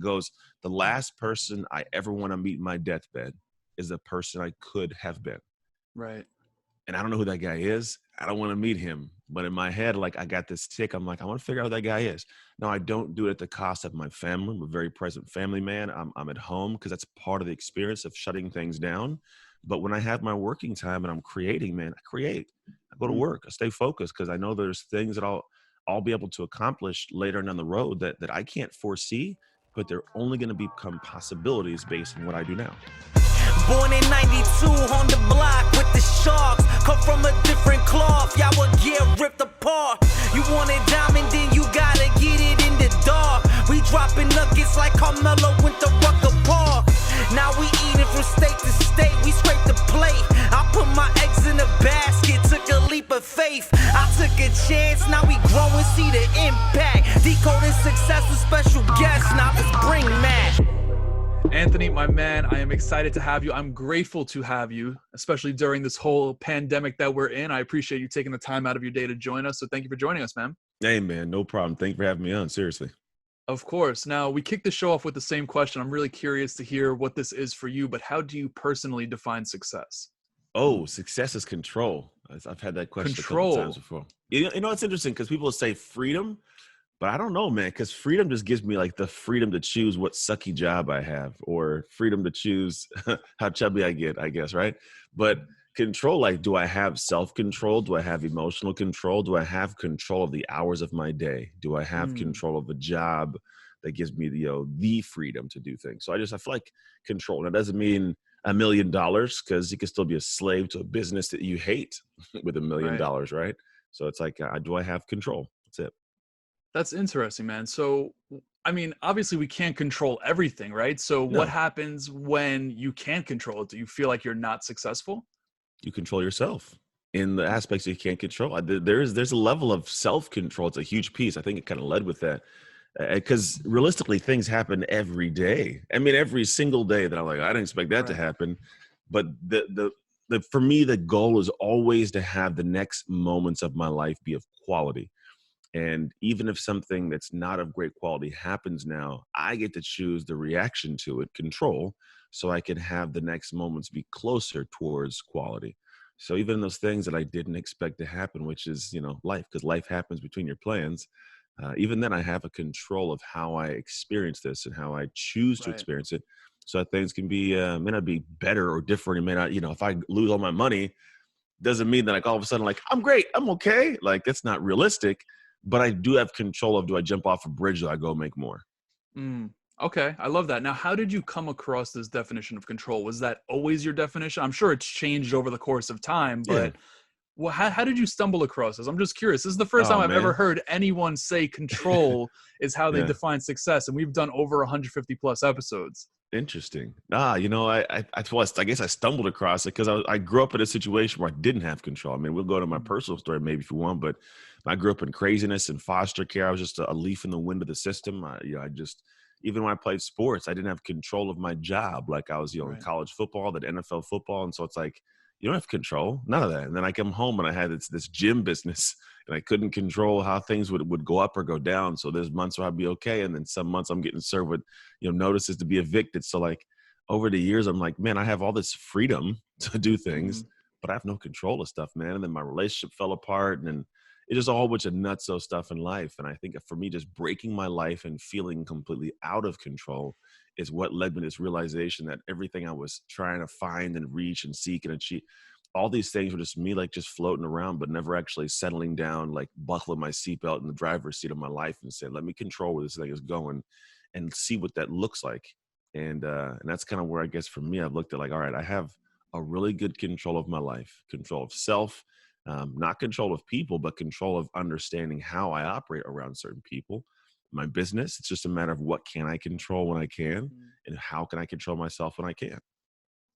Goes, the last person I ever want to meet in my deathbed is the person I could have been. Right. And I don't know who that guy is. I don't want to meet him. But in my head, like I got this tick. I'm like, I want to figure out who that guy is. No, I don't do it at the cost of my family. I'm a very present family man. I'm at home because that's part of the experience of shutting things down. But when I have my working time and I'm creating, man, I create. I go to work. I stay focused because I know there's things that I'll be able to accomplish later down the road that I can't foresee, but they're only going to become possibilities based on what I do now. Born in 92 on the block with the Sharks. Come from a different cloth, y'all would get ripped apart. You want it diamond, then you gotta get it in the dark. We dropping nuggets like Carmelo went to Rucker Park. Now we eating from state to state, we scrape the plate. I put my eggs in a basket, took a leap of faith. I took a chance, now we grow and see the impact. Decoding success with special guests, now let's bring Matt. Anthony, my man, I am excited to have you. I'm grateful to have you, especially during this whole pandemic that we're in. I appreciate you taking the time out of your day to join us. So thank you for joining us, man. Hey, man, no problem. Thank you for having me on. Seriously. Of course. Now, we kicked the show off with the same question. I'm really curious to hear what this is for you, but how do you personally define success? Oh, success is control. I've had that question a couple times before. You know, it's interesting because people say freedom, but I don't know, man, because freedom just gives me like the freedom to choose what sucky job I have or freedom to choose how chubby I get, I guess, right? But control, like, do I have self-control? Do I have emotional control? Do I have control of the hours of my day? Do I have control of a job that gives me the freedom to do things? So I feel like control. That doesn't mean $1 million because you can still be a slave to a business that you hate with $1 million, right? So it's like, do I have control? That's it. That's interesting, man. So, I mean, obviously we can't control everything, right? So what happens when you can't control it? Do you feel like you're not successful? You control yourself in the aspects you can't control. There's a level of self-control. It's a huge piece. I think it kind of led with that because realistically things happen every day. I mean, every single day that I'm like, I didn't expect that to happen. But for me, the goal is always to have the next moments of my life be of quality. And even if something that's not of great quality happens now, I get to choose the reaction to it, control, so I can have the next moments be closer towards quality. So even those things that I didn't expect to happen, which is, life, because life happens between your plans, even then I have a control of how I experience this and how I choose to experience it. So that things can be, may not be better or different. It may not, if I lose all my money, doesn't mean that like all of a sudden, like, I'm great, I'm okay. Like, that's not realistic. But I do have control of, do I jump off a bridge or do I go make more? Okay, I love that. Now, how did you come across this definition of control? Was that always your definition? I'm sure it's changed over the course of time, but how did you stumble across this? I'm just curious. This is the first time I've ever heard anyone say control is how they define success, and we've done over 150 plus episodes. Interesting. I guess I stumbled across it because I grew up in a situation where I didn't have control. I mean, we'll go to my personal story maybe if you want, but I grew up in craziness and foster care. I was just a leaf in the wind of the system. Even when I played sports, I didn't have control of my job. Like I was, in college football, that NFL football. And so it's like, you don't have control, none of that. And then I come home and I had this gym business and I couldn't control how things would go up or go down. So there's months where I'd be okay. And then some months I'm getting served with, notices to be evicted. So like over the years, I'm like, man, I have all this freedom to do things, but I have no control of stuff, man. And then my relationship fell apart and it's just a whole bunch of nutso stuff in life. And I think for me, just breaking my life and feeling completely out of control is what led me to this realization that everything I was trying to find and reach and seek and achieve, all these things were just me, like just floating around, but never actually settling down, like buckling my seatbelt in the driver's seat of my life and said, let me control where this thing is going and see what that looks like. And that's kind of where I guess for me, I've looked at like, all right, I have a really good control of my life, control of self, not control of people, but control of understanding how I operate around certain people. My business, it's just a matter of what can I control when I can and how can I control myself when I can.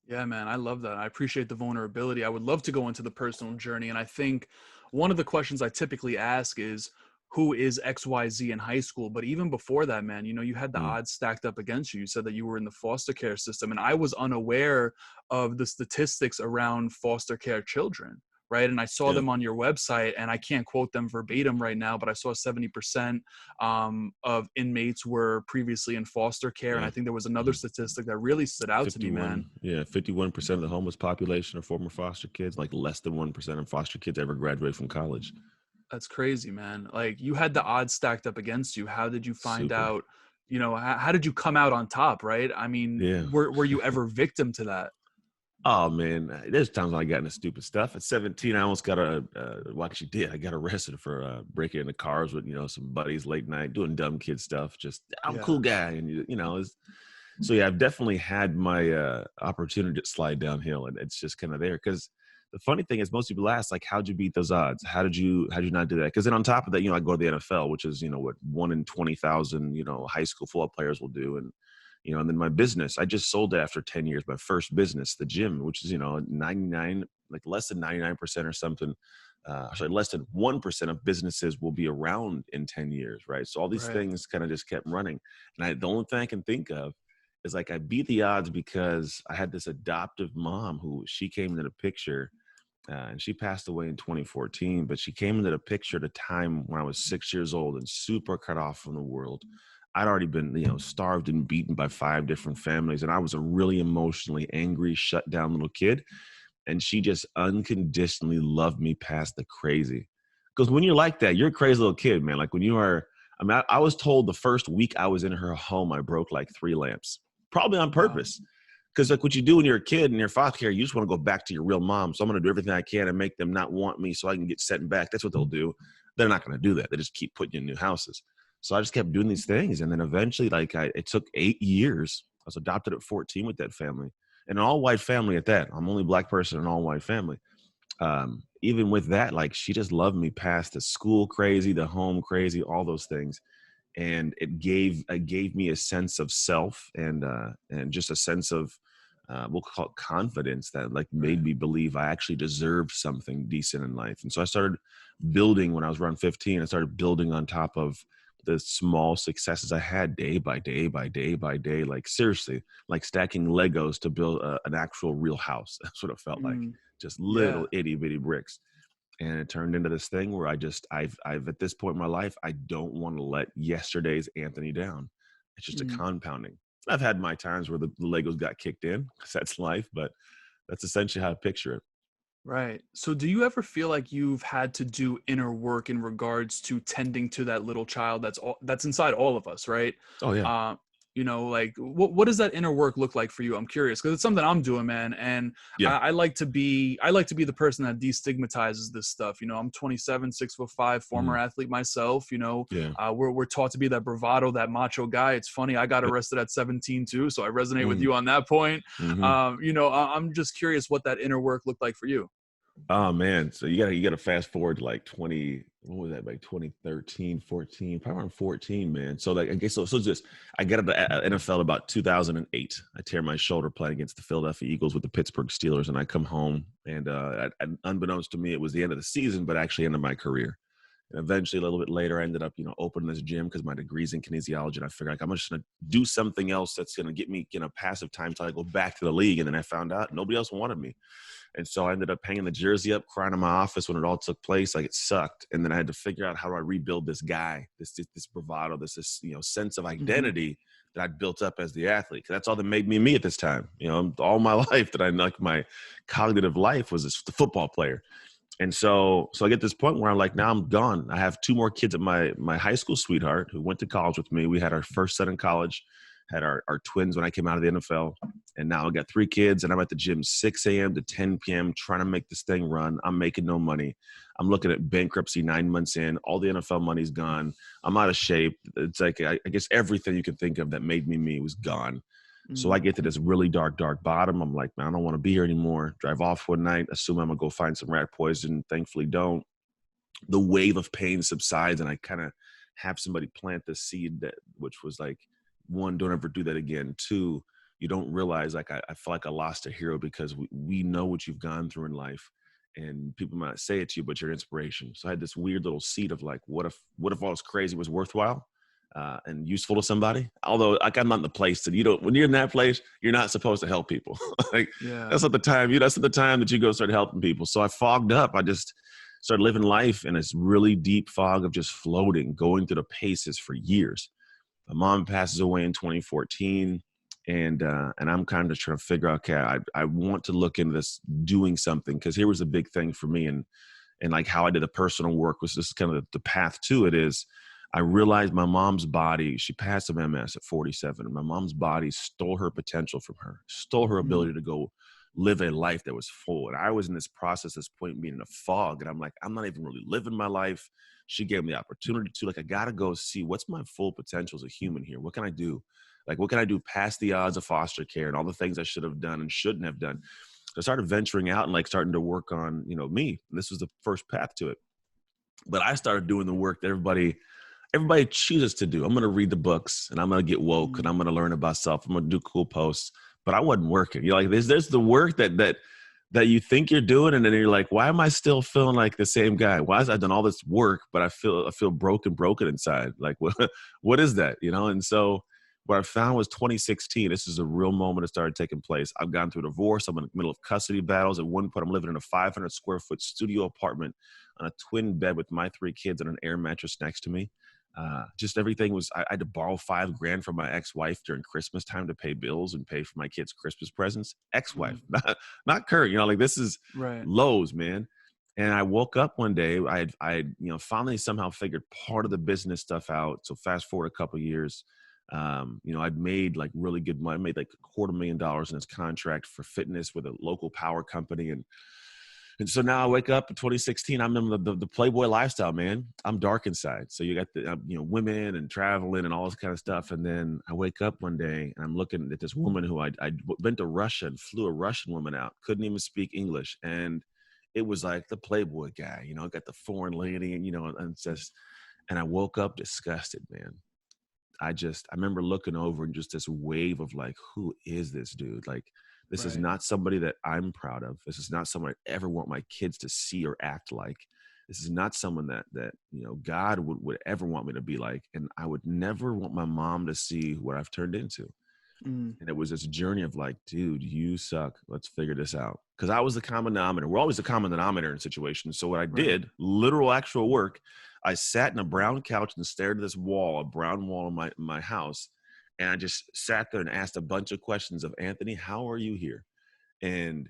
Yeah, man, I love that. I appreciate the vulnerability. I would love to go into the personal journey. And I think one of the questions I typically ask is, who is XYZ in high school? But even before that, man, you had the odds stacked up against you. You said that you were in the foster care system, and I was unaware of the statistics around foster care children, right? And I saw Yeah. them on your website, and I can't quote them verbatim right now, but I saw 70% of inmates were previously in foster care. And Yeah. I think there was another statistic that really stood out to me, man. 51% of the homeless population are former foster kids. Like less than 1% of foster kids ever graduate from college. That's crazy, man. Like, you had the odds stacked up against you. How did you find Super. out, how did you come out on top, right? I mean, Yeah. were you ever victim to that? Oh man, there's times when I got into stupid stuff. At 17, I almost got well, actually did. I got arrested for breaking into cars with some buddies late night, doing dumb kid stuff. Just I'm a Yeah. cool guy, and so yeah, I've definitely had my opportunity to slide downhill, and it's just kind of there. Because the funny thing is, most people ask like, "How'd you beat those odds? How'd you not do that?" Because then on top of that, I go to the NFL, which is what 1 in 20,000 high school football players will do, and then my business, I just sold it after 10 years, my first business, the gym, which is, 99, like less than 99% or something. Sorry, less than 1% of businesses will be around in 10 years, right? So all these Right. things kind of just kept running. And the only thing I can think of is like I beat the odds because I had this adoptive mom who she came into the picture. And she passed away in 2014, but she came into the picture at a time when I was 6 years old and super cut off from the world. I'd already been, starved and beaten by 5 different families. And I was a really emotionally angry, shut down little kid. And she just unconditionally loved me past the crazy. Because when you're like that, you're a crazy little kid, man. Like when you are, I was told the first week I was in her home, I broke like 3 lamps, probably on Wow. purpose. Because like what you do when you're a kid and you're foster care, you just want to go back to your real mom. So I'm going to do everything I can and make them not want me so I can get sent back. That's what they'll do. They're not going to do that. They just keep putting you in new houses. So I just kept doing these things. And then eventually, it took 8 years. I was adopted at 14 with that family. And an all-white family at that. I'm the only Black person in an all-white family. Even with that, like she just loved me past the school crazy, the home crazy, all those things. And it gave me a sense of self and just a sense of we'll call it confidence that like made Right. me believe I actually deserved something decent in life. And so I started building when I was around 15. I started building on top of the small successes I had day by day by day by day. Like seriously, like stacking Legos to build an actual real house. That's what it felt like. Just Yeah. little itty bitty bricks. And it turned into this thing where I've at this point in my life, I don't want to let yesterday's Anthony down. It's just a compounding. I've had my times where the Legos got kicked in because that's life, but that's essentially how I picture it. Right. So do you ever feel like you've had to do inner work in regards to tending to that little child that's inside all of us, right? Oh yeah. Like what does that inner work look like for you? I'm curious because it's something I'm doing, man. And Yeah. I like to be the person that destigmatizes this stuff. I'm 27, 6'5", former athlete myself. Yeah. We're taught to be that bravado, that macho guy. It's funny. I got arrested at 17 too, so I resonate with you on that point. I'm just curious what that inner work looked like for you. Oh man. So you gotta fast forward to like 20, what was that, like 2013, 14, probably around 14, man. So like I guess so just I got into NFL about 2008. I tear my shoulder playing against the Philadelphia Eagles with the Pittsburgh Steelers, and I come home and unbeknownst to me, it was the end of the season, but actually end of my career. And eventually, a little bit later, I ended up, opening this gym because my degree's in kinesiology, and I figured like I'm just gonna do something else that's gonna get me, passive time till I go back to the league. And then I found out nobody else wanted me. And so I ended up hanging the jersey up, crying in my office when it all took place. Like it sucked. And then I had to figure out how do I rebuild this guy, this bravado, this sense of identity that I'd built up as the athlete. 'Cause that's all that made me at this time. All my life that I like my cognitive life was the football player. And so I get this point where I'm like, now I'm gone. I have 2 more kids at my high school sweetheart who went to college with me. We had our first son in college, had our twins when I came out of the NFL. And now I got 3 kids and I'm at the gym 6 a.m. to 10 p.m. trying to make this thing run. I'm making no money. I'm looking at bankruptcy 9 months in. All the NFL money's gone. I'm out of shape. It's like, I guess everything you can think of that made me was gone. So I get to this really dark bottom. I'm like, man, I don't want to be here anymore. Drive off one night, assume I'm going to go find some rat poison. Thankfully don't. The wave of pain subsides and I kind of have somebody plant the seed which was like, 1, don't ever do that again. 2, you don't realize like I feel like I lost a hero because we know what you've gone through in life and people might not say it to you, but you're inspiration. So I had this weird little seed of like, what if all this crazy was worthwhile? and useful to somebody. Although like I'm not in the place to, when you're in that place, you're not supposed to help people. Like that's not the time, that's not the time that you go start helping people. So I fogged up. I just started living life in this really deep fog of just floating, going through the paces for years. My mom passes away in 2014. And I'm kind of trying to figure out, okay, I want to look into this, doing something, because here was a big thing for me, and like how I did the personal work was, this is kind of the path to it is, I realized my mom's body, she passed of MS at 47, and my mom's body stole her potential from her, stole her ability to go live a life that was full. And I was in this process, this point being in a fog, and I'm like, I'm not even really living my life. She gave me the opportunity to, like, I got to go see what's my full potential as a human here. What can I do? Like, what can I do past the odds of foster care and all the things I should have done and shouldn't have done? So I started venturing out and like starting to work on, me. And this was the first path to it. But I started doing the work that everybody chooses to do. I'm going to read the books, and I'm going to get woke, and I'm going to learn about self. I'm going to do cool posts, but I wasn't working. Like there's the work that you think you're doing, and then you're like, why am I still feeling like the same guy? Why have I done all this work, but I feel broken inside? Like, what is that? And so what I found was 2016. This is a real moment that started taking place. I've gone through a divorce. I'm in the middle of custody battles. At one point, I'm living in a 500 square foot studio apartment on a twin bed with my 3 kids and an air mattress next to me. Just everything was, I had to borrow $5,000 from my ex-wife during Christmas time to pay bills and pay for my kids' Christmas presents. Ex-wife, not current, like this is lows, man. And I woke up one day, I had finally somehow figured part of the business stuff out. So fast forward a couple of years, I'd made like really good money. I made like $250,000 in this contract for fitness with a local power company. And so now I wake up in 2016, I'm in the Playboy lifestyle, man. I'm dark inside. So you got the, women and traveling and all this kind of stuff. And then I wake up one day and I'm looking at this woman who I went to Russia and flew a Russian woman out, couldn't even speak English. And it was like the Playboy guy, got the foreign lady and I woke up disgusted, man. I remember looking over and just this wave of like, who is this dude? Like, this is not somebody that I'm proud of. This is not someone I ever want my kids to see or act like. This is not someone that God would ever want me to be like. And I would never want my mom to see what I've turned into. And it was this journey of like, dude, you suck. Let's figure this out. Because I was the common denominator. We're always the common denominator in situations. So what I did, literal actual work, I sat in a brown couch and stared at this wall, a brown wall in my house. And I just sat there and asked a bunch of questions of, Anthony, how are you here? And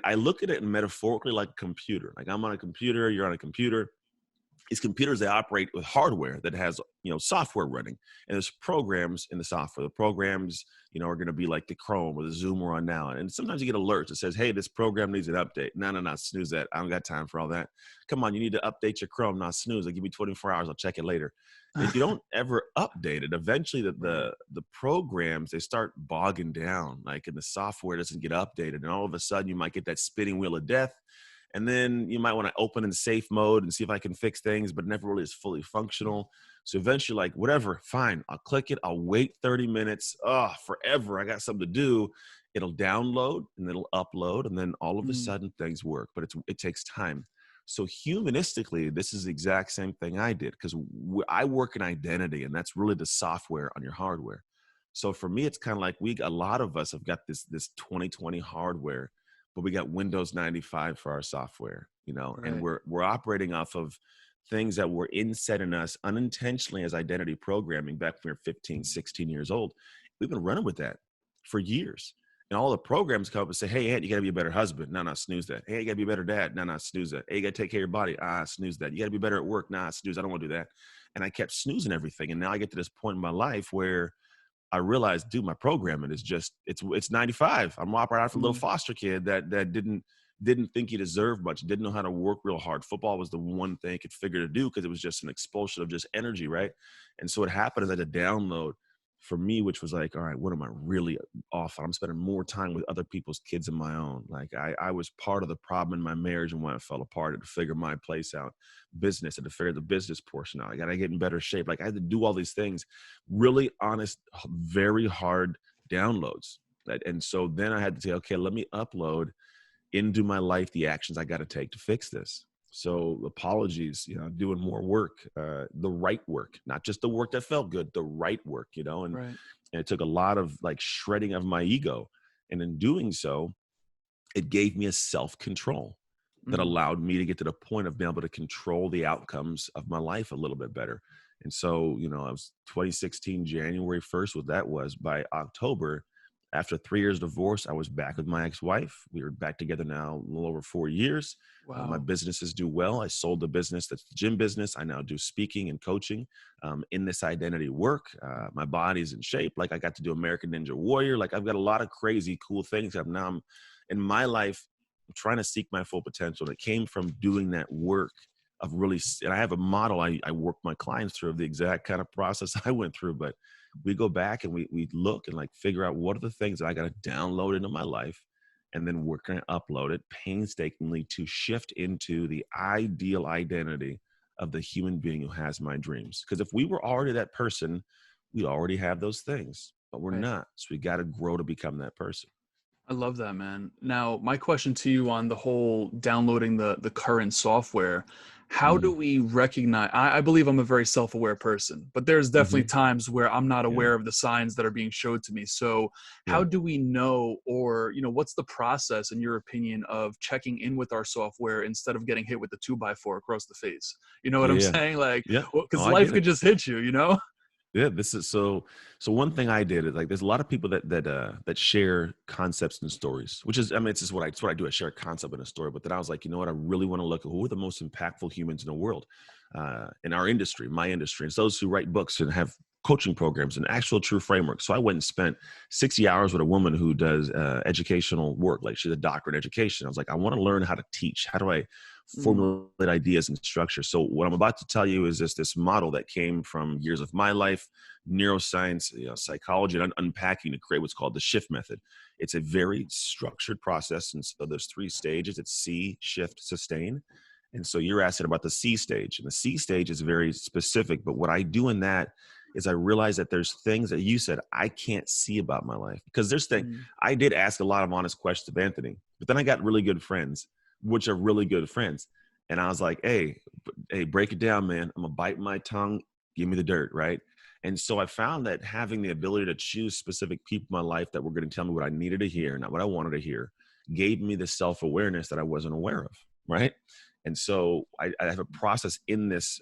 I look at it metaphorically like a computer. Like I'm on a computer, you're on a computer. These computers, they operate with hardware that has, software running. And there's programs in the software. The programs, are going to be like the Chrome or the Zoom we're on now. And sometimes you get alerts that says, hey, this program needs an update. No, snooze that. I don't got time for all that. Come on, you need to update your Chrome. Not snooze. Give me 24 hours. I'll check it later. If you don't ever update it, eventually the programs, they start bogging down, like, and the software doesn't get updated. And all of a sudden you might get that spinning wheel of death. And then you might want to open in safe mode and see if I can fix things, but it never really is fully functional. So eventually, like, whatever, fine, I'll click it. I'll wait 30 minutes. Forever. I got something to do. It'll download and it'll upload. And then all of a sudden things work, but it takes time. So humanistically, this is the exact same thing I did, because I work in identity, and that's really the software on your hardware. So for me, it's kind of like a lot of us have got this 2020 hardware, but we got Windows 95 for our software, and we're operating off of things that were inset in us unintentionally as identity programming back when we were 15, 16 years old. We've been running with that for years. And all the programs come up and say, hey, Ant, you got to be a better husband. No, snooze that. Hey, you got to be a better dad. No, snooze that. Hey, you got to take care of your body. Snooze that. You got to be better at work. Snooze. I don't want to do that. And I kept snoozing everything. And now I get to this point in my life where I realized, dude, my programming is just, it's 95. I'm operating out for a little foster kid that didn't think he deserved much, didn't know how to work real hard. Football was the one thing I could figure to do because it was just an expulsion of just energy, right? And so what happened is I had to download for me, which was like, all right, what am I really off on? I'm spending more time with other people's kids than my own. Like I was part of the problem in my marriage, and when it fell apart, I had to figure my place out. Business, I had to figure the business portion out. I got to get in better shape. Like I had to do all these things, really honest, very hard downloads. And so then I had to say, okay, let me upload into my life the actions I got to take to fix this. So apologies, doing more work, the right work, not just the work that felt good, the right work, Right. and it took a lot of like shredding of my ego. And in doing so, it gave me a self-control that Mm. allowed me to get to the point of being able to control the outcomes of my life a little bit better. And so, I was 2016, January 1st, what that was. By October, after 3 years divorce, I was back with my ex-wife. We were back together now a little over 4 years. My Wow. businesses do well. I sold the business. That's the gym business. I now do speaking and coaching in this identity work. My body's in shape. Like I got to do American Ninja Warrior. Like I've got a lot of crazy cool things. Now I'm in my life, I'm trying to seek my full potential. And it came from doing that work of really, and I have a model I work my clients through of the exact kind of process I went through. But we go back and we look and like figure out what are the things that I got to download into my life. And then we're going to upload it painstakingly to shift into the ideal identity of the human being who has my dreams. Because if we were already that person, we already have those things, but we're Right. not. So we got to grow to become that person. I love that, man. Now, my question to you on the whole downloading the current software, how do we recognize, I believe I'm a very self-aware person, but there's definitely times where I'm not aware of the signs that are being showed to me. So how do we know, or, what's the process in your opinion of checking in with our software instead of getting hit with the 2x4 across the face? You know what I'm saying? Like, Yeah. because I life get could it. just hit you, Yeah, this is so one thing I did is like there's a lot of people that share concepts and stories, which is, it's just it's what I do. I share a concept and a story, but then I was like, you know what, I really want to look at who are the most impactful humans in the world, in our industry, my industry. It's those who write books and have coaching programs and actual true framework. So I went and spent 60 hours with a woman who does educational work. Like she's a doctorate in education. I was like, I want to learn how to teach. How do I formulate ideas and structure? So what I'm about to tell you is this model that came from years of my life, neuroscience, psychology, and unpacking to create what's called the shift method. It's a very structured process. And so there's 3 stages. It's see, shift, sustain. And so you're asking about the C stage, and the C stage is very specific. But what I do in that is I realize that there's things that you said I can't see about my life, because there's things I did ask a lot of honest questions of Anthony, but then I got really good friends, which are really good friends. And I was like, hey, break it down, man. I'm gonna bite my tongue. Give me the dirt. Right. And so I found that having the ability to choose specific people in my life that were going to tell me what I needed to hear, not what I wanted to hear, gave me the self-awareness that I wasn't aware of. Right. And so I have a process in this,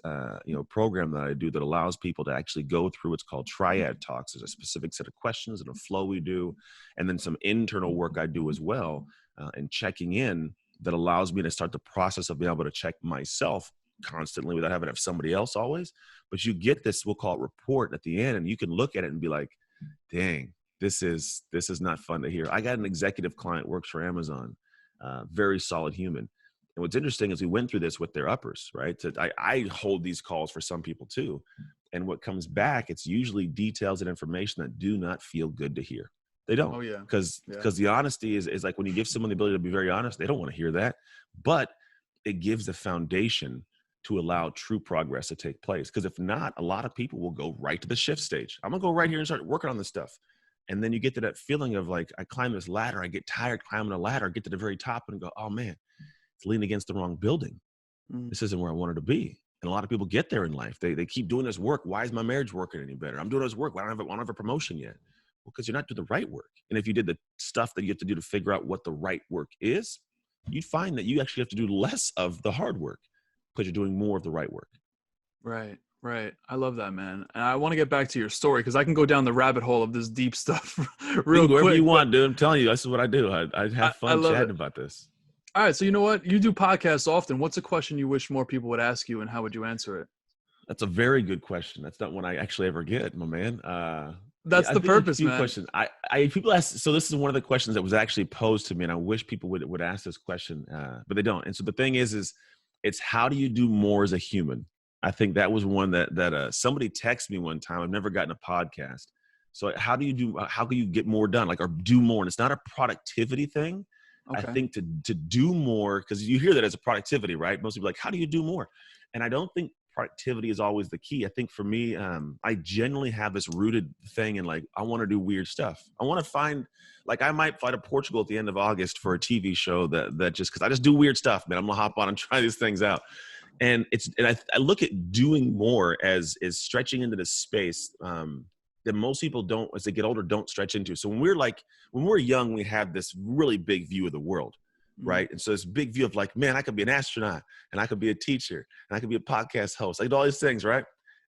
program that I do that allows people to actually go through what's called Triad Talks. There's a specific set of questions and a flow we do, and then some internal work I do as well, and checking in that allows me to start the process of being able to check myself constantly without having to have somebody else always. But you get this, we'll call it report at the end, and you can look at it and be like, dang, this is not fun to hear. I got an executive client, works for Amazon, very solid human. And what's interesting is we went through this with their uppers, right? So I hold these calls for some people too. And what comes back, it's usually details and information that do not feel good to hear. They don't. Oh, yeah. Because the honesty is like when you give someone the ability to be very honest, they don't want to hear that. But it gives the foundation to allow true progress to take place. Because if not, a lot of people will go right to the shift stage. I'm going to go right here and start working on this stuff. And then you get to that feeling of like, I climb this ladder, I get tired climbing the ladder, get to the very top and go, oh man, it's leaning against the wrong building. This isn't where I wanted to be. And a lot of people get there in life. They keep doing this work. Why is my marriage working any better? I'm doing this work. Why don't I have a promotion yet? Well, because you're not doing the right work. And if you did the stuff that you have to do to figure out what the right work is, you'd find that you actually have to do less of the hard work because you're doing more of the right work. Right. Right. I love that, man. And I want to get back to your story because I can go down the rabbit hole of this deep stuff real quick. Wherever you want, dude. I'm telling you, this is what I do. I have fun chatting about this. All right. So you know what? You do podcasts often. What's a question you wish more people would ask you, and how would you answer it? That's a very good question. That's not one I actually ever get, my man. That's the purpose, man. Questions. People ask. So this is one of the questions that was actually posed to me, and I wish people would ask this question, but they don't. And so the thing is it's how do you do more as a human? I think that was one that somebody texted me one time. I've never gotten a podcast. So how can you get more done? Like, or do more? And it's not a productivity thing. Okay. I think to do more, because you hear that as a productivity, right? Most people are like, how do you do more? And I don't think productivity is always the key. I think for me, I genuinely have this rooted thing in like, I want to do weird stuff. I want to find, like, I might fly to Portugal at the end of August for a TV show that just, cause I just do weird stuff, man. I'm gonna hop on and try these things out. And I look at doing more as stretching into this space that most people don't, as they get older, don't stretch into. So when we're young, we have this really big view of the world, right? And so this big view of like, man, I could be an astronaut, and I could be a teacher, and I could be a podcast host, like all these things, right?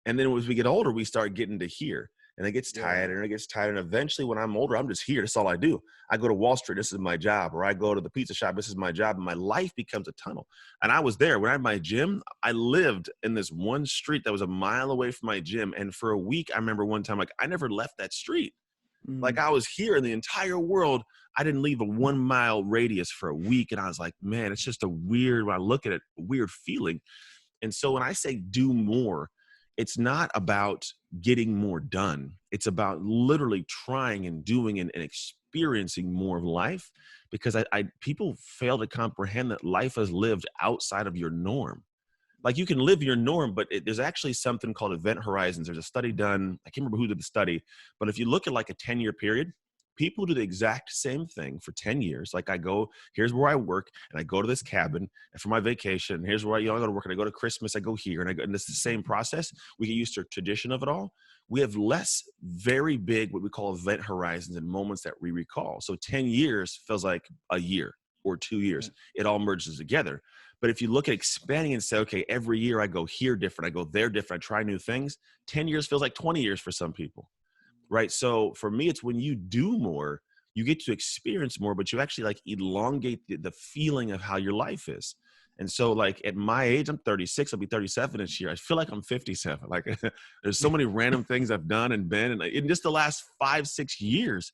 And then as we get older, we start getting to here. And it gets tired, and it gets tired. And eventually when I'm older, I'm just here. That's all I do. I go to Wall Street. This is my job. Or I go to the pizza shop. This is my job. And my life becomes a tunnel. And I was there. When I had my gym, I lived in this one street that was a mile away from my gym. And for a week, I remember one time, like, I never left that street. Like, I was here in the entire world. I didn't leave a 1 mile radius for a week. And I was like, man, it's just a weird, when I look at it, a weird feeling. And so when I say do more, it's not about getting more done. It's about literally trying and doing and experiencing more of life, because people fail to comprehend that life is lived outside of your norm. Like, you can live your norm, but there's actually something called event horizons. There's a study done, I can't remember who did the study, but if you look at like a 10-year period, people do the exact same thing for 10 years. Like, I go, here's where I work, and I go to this cabin, and for my vacation, here's where I go to work, and I go to Christmas, I go here, and it's the same process. We get used to a tradition of it all. We have less very big, what we call event horizons, and moments that we recall. So 10 years feels like a year or 2 years. It all merges together. But if you look at expanding and say, okay, every year I go here different, I go there different, I try new things, 10 years feels like 20 years for some people. Right. So for me, it's when you do more, you get to experience more, but you actually like elongate the feeling of how your life is. And so like at my age, I'm 36, I'll be 37 this year. I feel like I'm 57. Like there's so many random things I've done and been in just the last 5-6 years.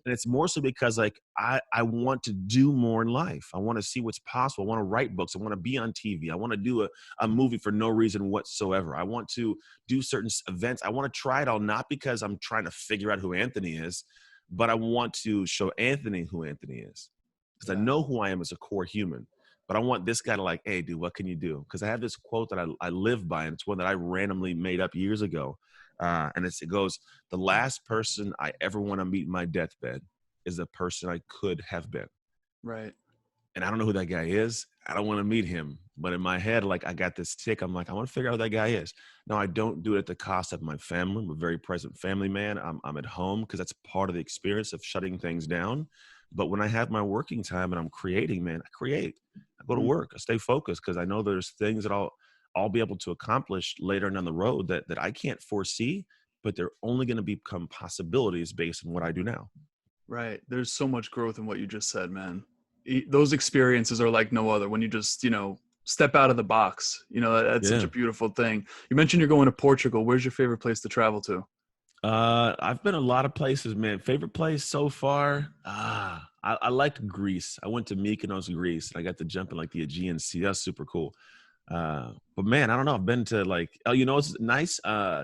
And it's more so because like, I want to do more in life. I want to see what's possible. I want to write books. I want to be on TV. I want to do a movie for no reason whatsoever. I want to do certain events. I want to try it all, not because I'm trying to figure out who Anthony is, but I want to show Anthony who Anthony is. Because I know who I am as a core human. But I want this guy to like, hey, dude, what can you do? Because I have this quote that I live by, and it's one that I randomly made up years ago. And it goes, the last person I ever want to meet in my deathbed is the person I could have been. Right. And I don't know who that guy is. I don't want to meet him. But in my head, like I got this tick. I'm like, I want to figure out who that guy is. No, I don't do it at the cost of my family. I'm a very present family man. I'm at home because that's part of the experience of shutting things down. But when I have my working time and I'm creating, man, I create. I go to work. I stay focused because I know there's things that I'll be able to accomplish later down the road that I can't foresee, but they're only going to become possibilities based on what I do now. Right. There's so much growth in what you just said, man. Those experiences are like no other when you just, step out of the box. That's such a beautiful thing. You mentioned you're going to Portugal. Where's your favorite place to travel to? I've been a lot of places, man. Favorite place so far? I liked Greece. I went to Mykonos, Greece, and I got to jump in like the Aegean Sea. That's super cool. But man, I don't know. I've been to like, it's nice.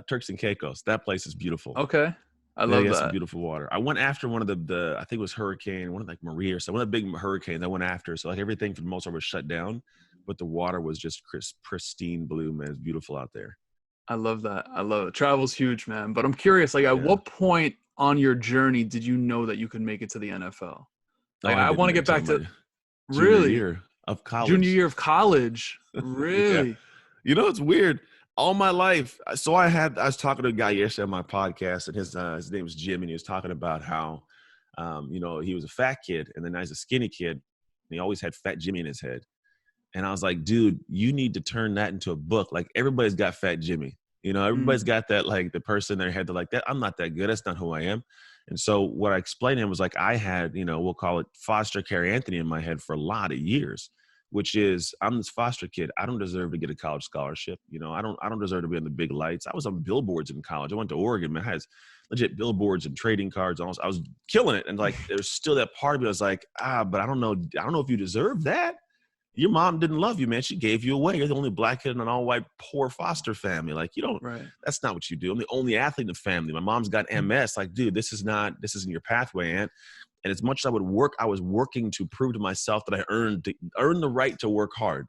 Turks and Caicos. That place is beautiful. Okay. I love that. Some beautiful water. I went after one of the I think it was hurricane, one of like Maria or something, one of the big hurricanes I went after. So like everything for the most part was shut down, but the water was just pristine blue, man. It's beautiful out there. I love that. I love it. Travel's huge, man. But I'm curious, like at what point on your journey did you know that you could make it to the NFL? Like, I want to get back to junior year of college. Junior year of college. Really? Yeah. It's weird. All my life. So I was talking to a guy yesterday on my podcast, and his name was Jim, and he was talking about how, he was a fat kid, and then now he's a skinny kid, and he always had Fat Jimmy in his head. And I was like, dude, you need to turn that into a book. Like everybody's got Fat Jimmy. Everybody's got that, like the person in their head, they're like, that I'm not that good. That's not who I am. And so what I explained to him was like, I had, we'll call it foster care Anthony in my head for a lot of years, which is I'm this foster kid. I don't deserve to get a college scholarship. I don't deserve to be on the big lights. I was on billboards in college. I went to Oregon, man. I had legit billboards and trading cards. I was killing it. And like, there's still that part of me that was like, but I don't know if you deserve that. Your mom didn't love you, man. She gave you away. You're the only black kid in an all-white poor foster family. Like, that's not what you do. I'm the only athlete in the family. My mom's got MS. Like, dude, this isn't your pathway, Aunt. And as much as I would work, I was working to prove to myself that I earned the right to work hard.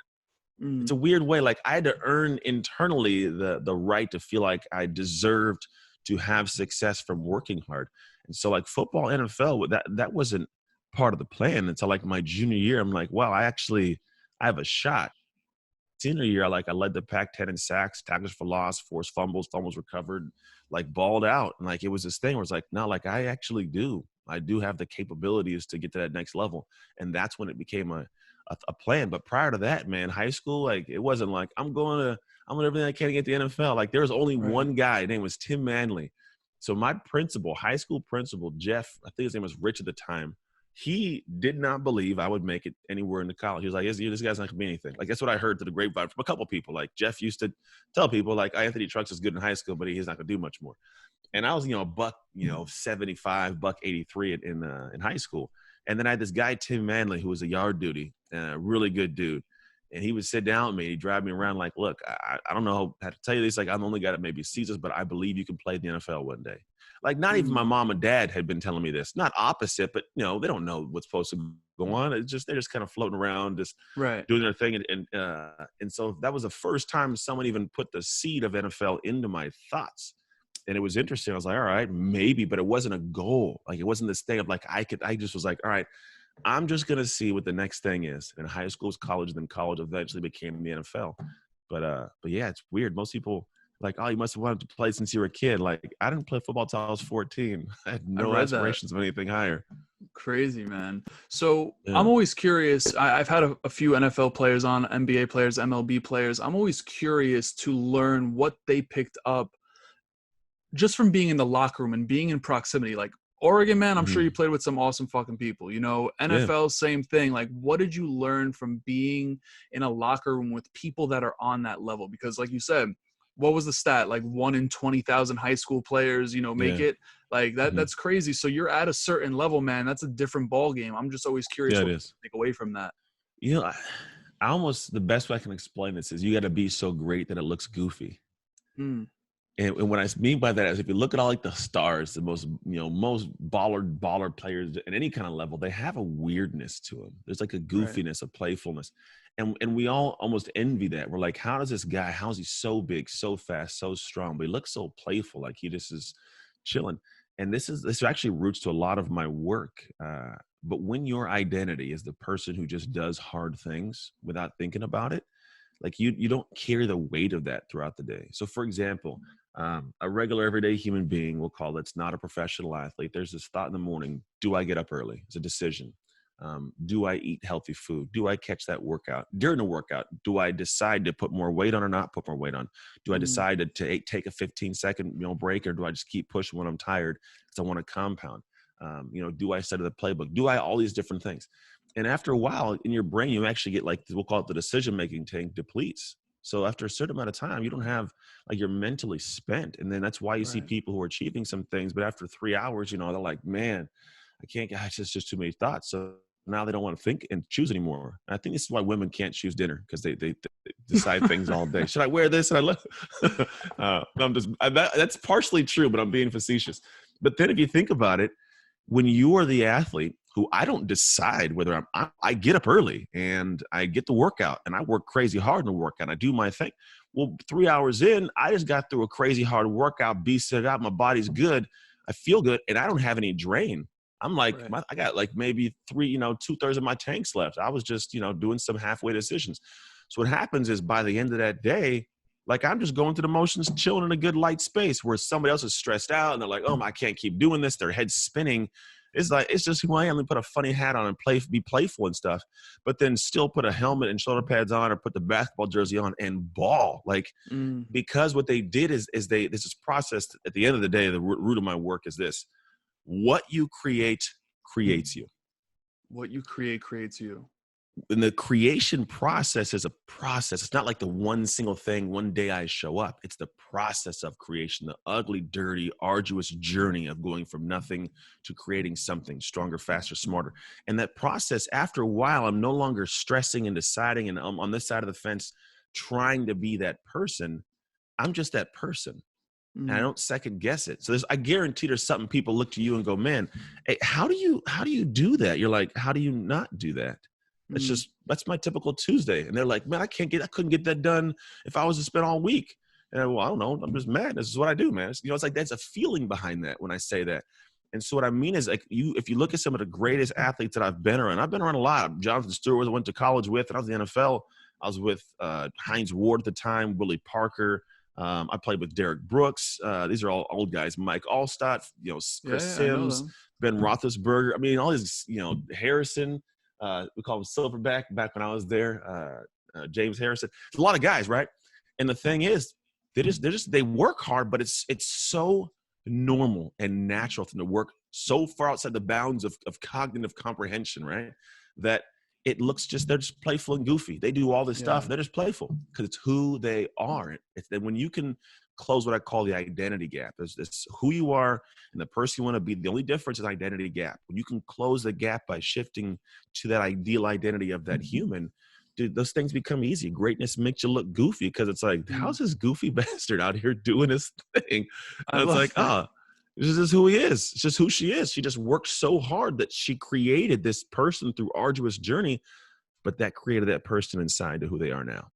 It's a weird way. Like, I had to earn internally the right to feel like I deserved to have success from working hard. And so like football, NFL, that wasn't part of the plan until like my junior year. I'm like, wow, I have a shot. Senior year, I led the Pac-10 in sacks, tackles for loss, forced fumbles recovered, like balled out. And like, it was this thing where it's like, no, like I do have the capabilities to get to that next level. And that's when it became a plan. But prior to that, man, high school, like, it wasn't like I'm doing everything I can to get to the NFL. Like, there was only one guy, his name was Tim Manley. So my high school principal, Jeff, I think his name was Rich at the time, he did not believe I would make it anywhere in the college. He was like, this guy's not gonna be anything. Like, that's what I heard to the grapevine from a couple people. Like, Jeff used to tell people, like, Anthony Trucks is good in high school, but he's not gonna do much more. And I was, buck, 75, buck 83 in high school. And then I had this guy, Tim Manley, who was a yard duty, really good dude. And he would sit down with me. He'd drive me around like, look, I don't know how to tell you this. Like, I'm the only guy that maybe sees this, but I believe you can play in the NFL one day. Like, not even my mom and dad had been telling me this. Not opposite, but, they don't know what's supposed to go on. They're just kind of floating around, just doing their thing. And so that was the first time someone even put the seed of NFL into my thoughts. And it was interesting. I was like, all right, maybe, but it wasn't a goal. Like, it wasn't this thing of like, I just was like, all right, I'm just going to see what the next thing is. And high school was college, then college eventually became the NFL. But yeah, it's weird. Most people like, oh, you must have wanted to play since you were a kid. Like, I didn't play football till I was 14. I had no aspirations of anything higher. Crazy, man. So I'm always curious. I've had a few NFL players on, NBA players, MLB players. I'm always curious to learn what they picked up just from being in the locker room and being in proximity. Like, Oregon, man, I'm sure you played with some awesome fucking people. NFL, same thing. Like, what did you learn from being in a locker room with people that are on that level? Because like you said, what was the stat? Like 1 in 20,000 high school players, make it. Like that. That's crazy. So you're at a certain level, man. That's a different ball game. I'm just always curious what to take away from that. I almost, the best way I can explain this is you got to be so great that it looks goofy. And what I mean by that is, if you look at all like the stars, the most baller players at any kind of level, they have a weirdness to them. There's like a goofiness, a playfulness. And we all almost envy that. We're like, how is this guy, how is he so big, so fast, so strong, but he looks so playful, like he just is chilling. And this actually roots to a lot of my work. But when your identity is the person who just does hard things without thinking about it, like you don't carry the weight of that throughout the day. So for example, a regular everyday human being, we'll call it's not a professional athlete. There's this thought in the morning: do I get up early? It's a decision. Do I eat healthy food? Do I catch that workout? During the workout, do I decide to put more weight on or not put more weight on? Do I decide to take a 15-second break, or do I just keep pushing when I'm tired because I want to compound? Do I study the playbook? Do I all these different things? And after a while, in your brain, you actually get like, we'll call it the decision-making tank depletes. So after a certain amount of time, you don't have, like, you're mentally spent. And then that's why you see people who are achieving some things, but after 3 hours, they're like, man, I can't, gosh, it's just too many thoughts. So now they don't want to think and choose anymore. And I think this is why women can't choose dinner, because they decide things all day. Should I wear this? And I look, that's partially true, but I'm being facetious. But then if you think about it, when you are the athlete, who I don't decide whether I get up early and I get the workout and I work crazy hard in the workout. I do my thing. Well, 3 hours in, I just got through a crazy hard workout, beasted out. My body's good. I feel good. And I don't have any drain. I'm like, I got like maybe 2/3 of my tanks left. I was just, doing some halfway decisions. So what happens is, by the end of that day, like, I'm just going through the motions, chilling in a good light space, where somebody else is stressed out and they're like, oh, I can't keep doing this. Their head's spinning. It's like, it's just who I am. They put a funny hat on and be playful and stuff, but then still put a helmet and shoulder pads on, or put the basketball jersey on and ball. Like, because what they did is this is processed. At the end of the day, the root of my work is this: what you create creates you. What you create creates you. And the creation process is a process. It's not like the one single thing, one day I show up. It's the process of creation, the ugly, dirty, arduous journey of going from nothing to creating something stronger, faster, smarter. And that process, after a while, I'm no longer stressing and deciding, and I'm on this side of the fence trying to be that person. I'm just that person. And I don't second guess it. So I guarantee there's something people look to you and go, man, hey, how do you do that? You're like, how do you not do that? That's my typical Tuesday. And they're like, man, I couldn't get that done if I was to spend all week. And I don't know, I'm just mad. This is what I do, man. It's like, there's a feeling behind that when I say that. And so what I mean is, like, if you look at some of the greatest athletes that I've been around, I've been around a lot. Jonathan Stewart, I went to college with, and I was in the NFL. I was with Hines Ward at the time, Willie Parker. I played with Derek Brooks. These are all old guys. Mike Allstott, Chris Sims, Ben Roethlisberger. I mean, all these, Harrison. We call him Silverback back when I was there. James Harrison. There's a lot of guys, right? And the thing is, they work hard, but it's so normal and natural for them to work so far outside the bounds of cognitive comprehension, right? That it looks they're just playful and goofy. They do all this stuff. They're just playful because it's who they are. It's that when you can close what I call the identity gap. There's this who you are and the person you want to be. The only difference is identity gap. When you can close the gap by shifting to that ideal identity of that human, dude, those things become easy. Greatness makes you look goofy because it's like, how's this goofy bastard out here doing this thing? And it's like, this is who he is. It's just who she is. She just worked so hard that she created this person through arduous journey, but that created that person inside to who they are now.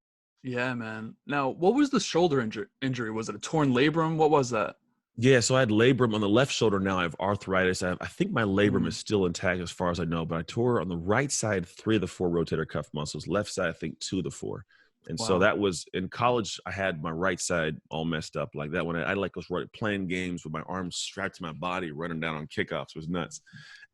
Yeah, man. Now, what was the shoulder injury? Was it a torn labrum? What was that? Yeah, so I had labrum on the left shoulder. Now I have arthritis. I think my labrum is still intact as far as I know, but I tore on the right side 3 of the 4 rotator cuff muscles. Left side, I think 2 of the 4. And so that was in college. I had my right side all messed up like that. When I was playing games with my arms strapped to my body, running down on kickoffs. It was nuts.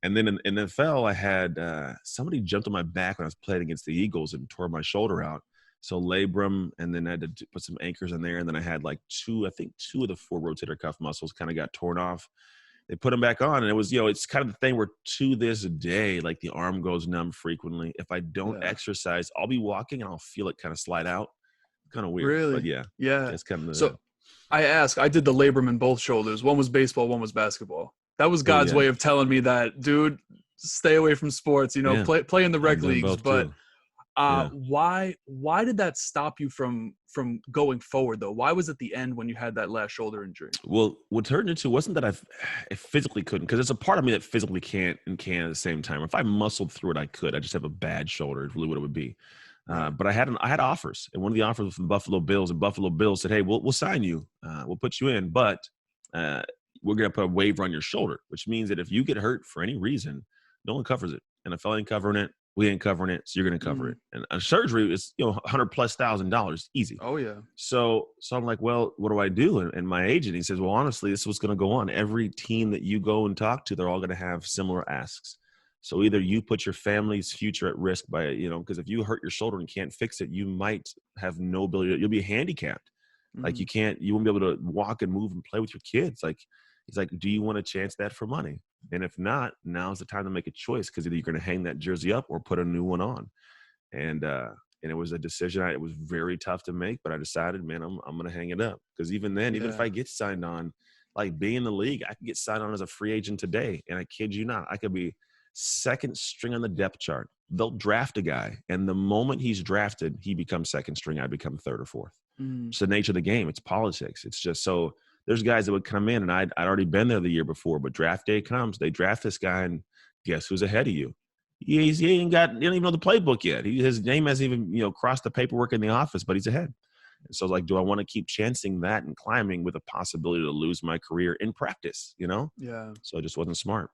And then in the NFL, I had somebody jumped on my back when I was playing against the Eagles and tore my shoulder out. So labrum, and then I had to put some anchors in there. And then I had like 2 of the 4 rotator cuff muscles kind of got torn off. They put them back on, and it was, it's kind of the thing where to this day, like the arm goes numb frequently. If I don't exercise, I'll be walking and I'll feel it kind of slide out. Kind of weird. Really? But yeah. It's kind of so I did the labrum in both shoulders. One was baseball, one was basketball. That was God's way of telling me that, dude, stay away from sports, play in the rec leagues. But why did that stop you from going forward though? Why was it the end when you had that last shoulder injury? Well, what turned into wasn't that I physically couldn't, because it's a part of me that physically can't and can at the same time. If I muscled through it, I could. I just have a bad shoulder. Is really what it would be. But I had offers, and one of the offers was from Buffalo Bills, and Buffalo Bills said, "Hey, we'll sign you. We'll put you in, but we're going to put a waiver on your shoulder," which means that if you get hurt for any reason, no one covers it. NFL ain't covering it. We ain't covering it, so you're going to cover it. And a surgery is, $100,000+ easy. Oh yeah. So I'm like, well, what do I do? And my agent, he says, well, honestly, this is what's going to go on. Every team that you go and talk to, they're all going to have similar asks. So either you put your family's future at risk by, because if you hurt your shoulder and can't fix it, you might have no ability. You'll be handicapped. Like you won't be able to walk and move and play with your kids. Like, he's like, do you want to chance that for money? And if not, now's the time to make a choice, because either you're going to hang that jersey up or put a new one on. And it was a decision. It was very tough to make, but I decided, man, I'm going to hang it up. Because even then, even if I get signed on, like being in the league, I could get signed on as a free agent today. And I kid you not, I could be second string on the depth chart. They'll draft a guy, and the moment he's drafted, he becomes second string. I become third or fourth. It's the nature of the game. It's politics. It's just so. There's guys that would come in, and I'd already been there the year before, but draft day comes. They draft this guy, and guess who's ahead of you? He don't even know the playbook yet. His name hasn't even, crossed the paperwork in the office, but he's ahead. And so, like, do I want to keep chancing that and climbing with a possibility to lose my career in practice, Yeah. So it just wasn't smart.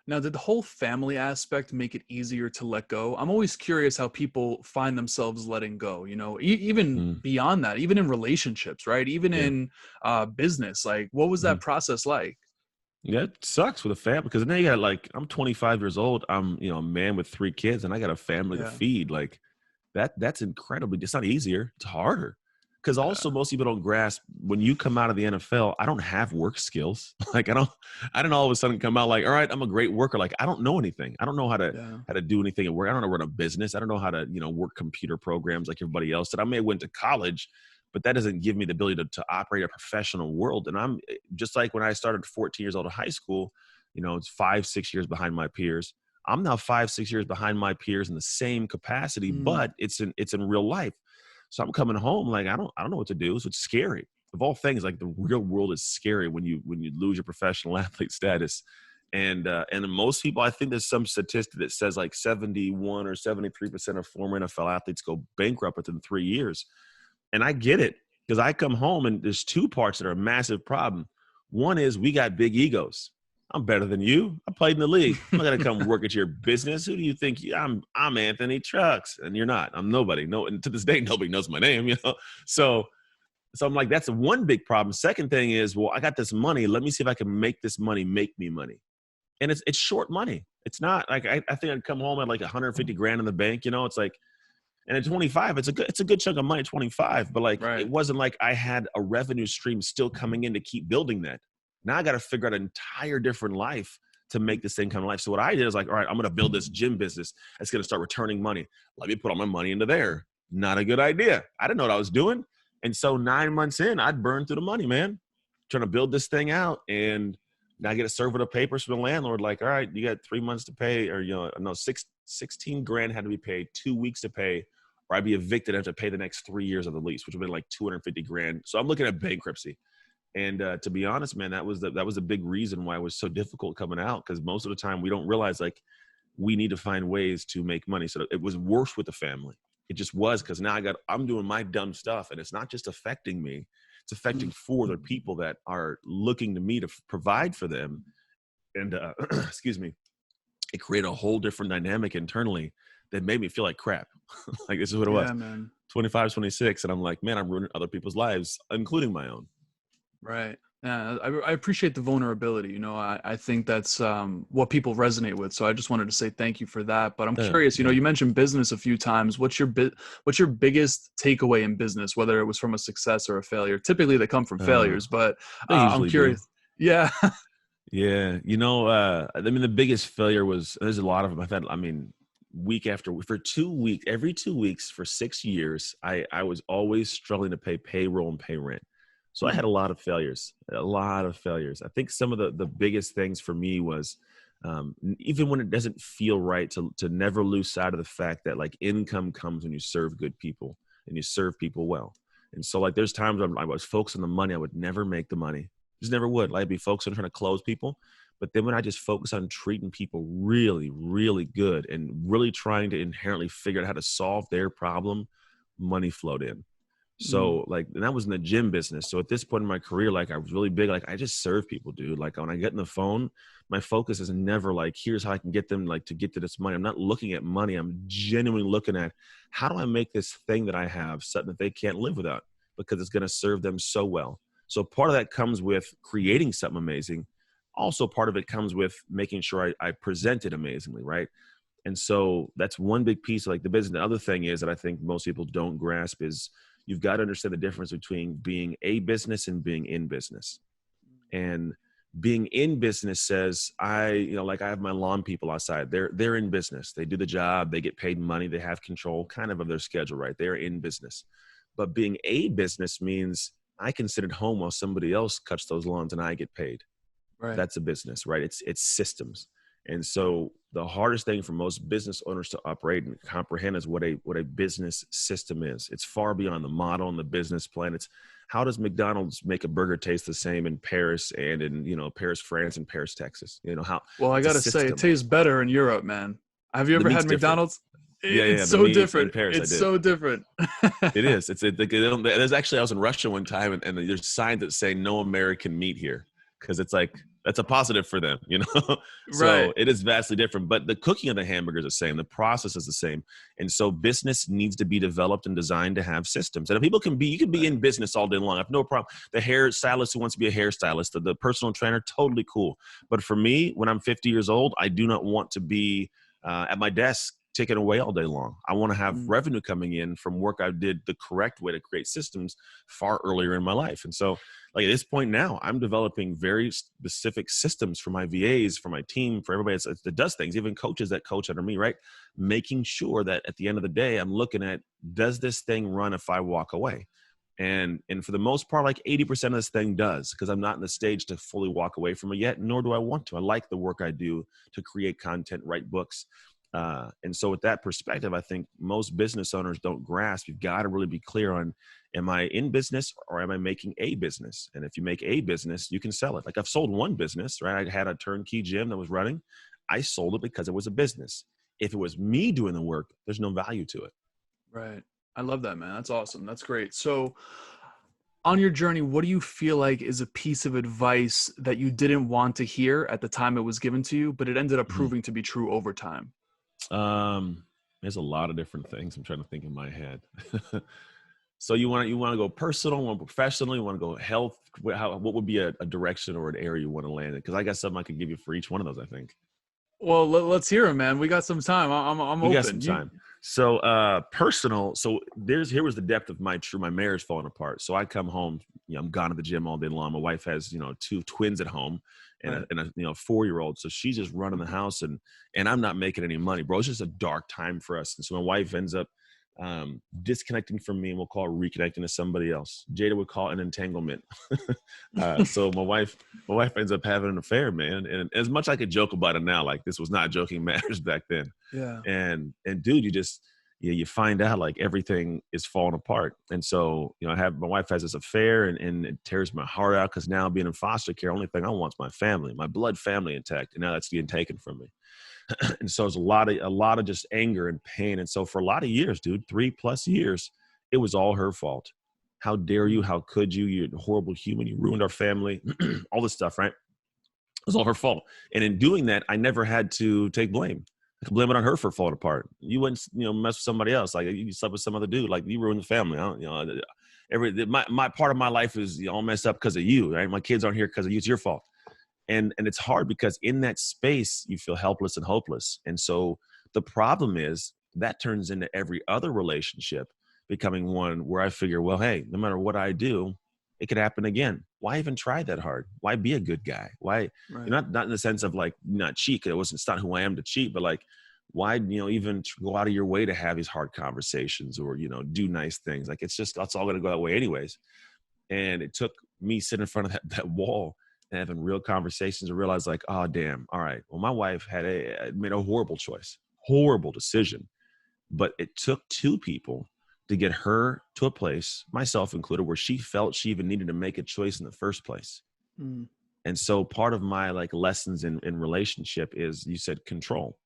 Now, did the whole family aspect make it easier to let go? I'm always curious how people find themselves letting go, even beyond that, even in relationships, right? Even in business. Like, what was that process like? Yeah, it sucks with a family, because then you got, I'm 25 years old. I'm, a man with 3 kids, and I got a family to feed. Like, that's incredibly, it's not easier. It's harder. Because also most people don't grasp, when you come out of the NFL, I don't have work skills. Like I didn't all of a sudden come out like, all right, I'm a great worker. Like I don't know anything. I don't know how to do anything at work. I don't know how to run a business. I don't know how to, work computer programs like everybody else did. I may have went to college, but that doesn't give me the ability to operate a professional world. And I'm just like when I started 14 years old in high school, it's 5-6 years behind my peers. I'm now 5-6 years behind my peers in the same capacity, but it's in real life. So I'm coming home like I don't know what to do. So it's scary. Of all things, like the real world is scary when you lose your professional athlete status, And most people, I think there's some statistic that says like 71 or 73% of former NFL athletes go bankrupt within 3 years. And I get it, because I come home and there's two parts that are a massive problem. One is we got big egos. I'm better than you. I played in the league. I'm not gonna come work at your business. Who do you think I'm Anthony Trucks, and you're not. I'm nobody. No, and to this day, nobody knows my name. So I'm like, that's one big problem. Second thing is, well, I got this money. Let me see if I can make this money make me money. And it's short money. It's not like I think I'd come home at like 150 grand in the bank. It's like, and at 25, it's a good chunk of money. 25, but like It wasn't like I had a revenue stream still coming in to keep building that. Now I got to figure out an entire different life to make this thing come to life. So what I did is like, all right, I'm going to build this gym business that's going to start returning money. Let me put all my money into there. Not a good idea. I didn't know what I was doing. And so 9 months in, I'd burned through the money, man, trying to build this thing out. And now I get a server of papers from the landlord, like, all right, you got 3 months to pay, or, 16 grand had to be paid, 2 weeks to pay, or I'd be evicted and have to pay the next 3 years of the lease, which would be like 250 grand. So I'm looking at bankruptcy. And to be honest, man, that was a big reason why it was so difficult coming out, because most of the time we don't realize like we need to find ways to make money. So it was worse with the family. It just was, because now I'm doing my dumb stuff, and it's not just affecting me. It's affecting 4 other people that are looking to me to provide for them. And excuse me, it created a whole different dynamic internally that made me feel like crap. Like, this is what it was. Man. 25, 26. And I'm like, man, I'm ruining other people's lives, including my own. Right. Yeah, I appreciate the vulnerability. I think that's what people resonate with. So I just wanted to say thank you for that. But I'm curious. You mentioned business a few times. What's your biggest takeaway in business, whether it was from a success or a failure? Typically, they come from failures, but I'm curious. Do. Yeah. Yeah. The biggest failure was, there's a lot of them. I've had, week after week, for 2 weeks, every 2 weeks for 6 years, I was always struggling to pay payroll and pay rent. So I had a lot of failures. I think some of the biggest things for me was, even when it doesn't feel right, to never lose sight of the fact that like income comes when you serve good people and you serve people well. And so like there's times when I was focused on the money, I would never make the money. Just never would. Like, I'd be focused on trying to close people. But then when I just focus on treating people really, really good and really trying to inherently figure out how to solve their problem, money flowed in. So like, and that was in the gym business. So at this point in my career, like I was really big, like I just serve people, dude. Like when I get in the phone, my focus is never like, here's how I can get them like to get to this money. I'm not looking at money. I'm genuinely looking at, how do I make this thing that I have something that they can't live without, because it's going to serve them so well. So part of that comes with creating something amazing. Also part of it comes with making sure I present it amazingly. Right. And so that's one big piece of like the business. The other thing is that I think most people don't grasp is, you've got to understand the difference between being a business and being in business. And being in business says, I have my lawn people outside. They're in business. They do the job. They get paid money. They have control kind of their schedule, right? They're in business. But being a business means I can sit at home while somebody else cuts those lawns and I get paid. Right. That's a business, right? It's systems. And so the hardest thing for most business owners to operate and comprehend is what a business system is. It's far beyond the model and the business plan. It's, how does McDonald's make a burger taste the same in Paris and in, Paris, France, and Paris, Texas? Well, I got to say, it tastes better in Europe, man. Have you ever had McDonald's? It's so different. In Paris, it's so different. It is. There's actually, I was in Russia one time and there's signs that say no American meat here. Because it's like, that's a positive for them, So right. It is vastly different, but the cooking of the hamburger is the same. The process is the same. And so business needs to be developed and designed to have systems. And you can be in business all day long. I have no problem. The hairstylist who wants to be a hairstylist, the personal trainer, totally cool. But for me, when I'm 50 years old, I do not want to be at my desk taken away all day long. I want to have revenue coming in from work I did the correct way to create systems far earlier in my life. And so like at this point now, I'm developing very specific systems for my VAs, for my team, for everybody that does things, even coaches that coach under me, right? Making sure that at the end of the day, I'm looking at, does this thing run if I walk away? And for the most part, like 80% of this thing does, because I'm not in the stage to fully walk away from it yet, nor do I want to. I like the work I do to create content, write books. And so with that perspective, I think most business owners don't grasp. You've got to really be clear on, am I in business or am I making a business? And if you make a business, you can sell it. Like I've sold one business, right? I had a turnkey gym that was running. I sold it because it was a business. If it was me doing the work, there's no value to it. Right. I love that, man. That's awesome. That's great. So on your journey, what do you feel like is a piece of advice that you didn't want to hear at the time it was given to you, but it ended up proving to be true over time? There's a lot of different things I'm trying to think in my head. So you want to go personal, you want to professional, you want to go health. What would be a direction or an area you want to land in? Because I got something I could give you for each one of those, I think. Well, let's hear it, man. We got some time. I'm open. We got some time. So personal. So here was the depth of my marriage falling apart. So I come home, I'm gone at the gym all day long. My wife has, 2 twins at home and a 4-year-old. So she's just running the house and I'm not making any money, bro. It's just a dark time for us. And so my wife ends up disconnecting from me, and we'll call it reconnecting to somebody else. Jada would call it an entanglement. So my wife ends up having an affair, man. And as much I could joke about it now, like this was not joking matters back then. Yeah. And dude, you find out like everything is falling apart. And so, my wife has this affair and it tears my heart out because now being in foster care, only thing I want is my family, my blood family intact. And now that's being taken from me. And so it's a lot of just anger and pain. And so for a lot of years, dude, 3+ years, it was all her fault. How dare you? How could you? You're a horrible human. You ruined our family, all this stuff, right? It was all her fault. And in doing that, I never had to take blame. I could blame it on her for falling apart. You wouldn't, mess with somebody else. Like you slept with some other dude, like you ruined the family. My part of my life is all messed up because of you, right? My kids aren't here because of you. It's your fault. And it's hard because in that space, you feel helpless and hopeless. And so the problem is that turns into every other relationship becoming one where I figure, well, hey, no matter what I do, it could happen again. Why even try that hard? Why be a good guy? Why, Right. not in the sense of like not cheat, because it's not who I am to cheat, but like, why, even go out of your way to have these hard conversations or, do nice things? Like, that's all going to go that way anyways. And it took me sitting in front of that wall and having real conversations to realize like, oh, damn. All right. Well, my wife made a horrible choice, horrible decision, but it took 2 people to get her to a place, myself included, where she felt she even needed to make a choice in the first place. Mm. And so part of my like lessons in relationship is, you said control.